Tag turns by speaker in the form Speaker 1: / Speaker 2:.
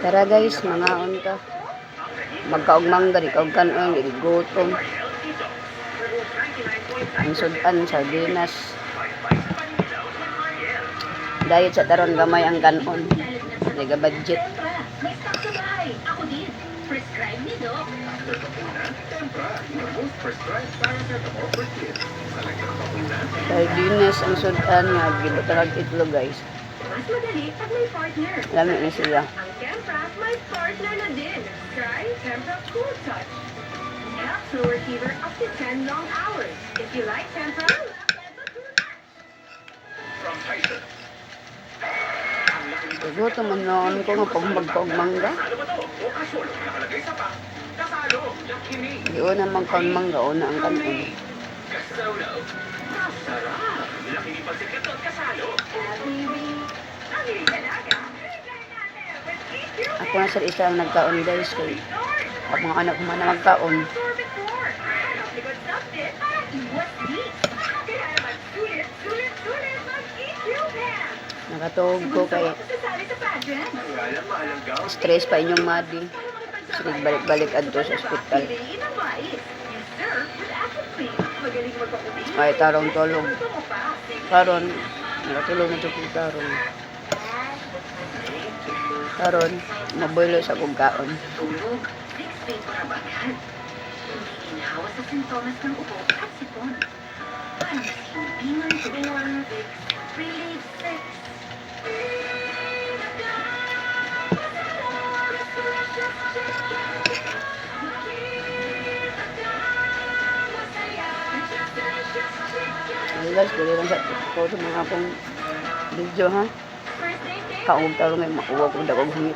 Speaker 1: Tara guys, mangaon ka. Magkaog mangga, di kaog kanon, gigutom. Ang sudan, sardinas. Diet sa taron, gamay ang kanon. Nega budget. Sardinas ang sudan nga, gibutarag itlog guys.
Speaker 2: Mas madali pag may partner.
Speaker 1: Lamig na siya.
Speaker 2: Ang Tempra may partner na din. Try Tempra Cool Touch. Helps lower fever up to 10 long hours. If you like Tempra,
Speaker 3: From Tyson.
Speaker 1: Gusto man noon ko nga pag magkaog mangga.
Speaker 3: Ano ba to? O kasol, nakalagay sa pa. Kasalo, lakini.
Speaker 1: Yun naman kaon mangga, una ang kanon.
Speaker 3: Kasolo. Masarap. Lakini pa sikat at kasalo.
Speaker 1: Ako na sa isa ang nagkaon guys. Kaya ang mga anak ko man na magkaon. Nakatuog ko kay stress pa inyong madi. Sige, balik-balik adto sa ospital. Ay, tarong tulog. Karon, nakatulog na ito kong karon. Karon, mabuelo sa kong kaon.
Speaker 2: Inahawa sa sintomas ng ubo at sipon. Para mas hindi man tuwan, relief sex.
Speaker 1: Ay guys, dali lang sa ko sa mga akong video ha. Kaong tarong ay makuha kong dagog hangit.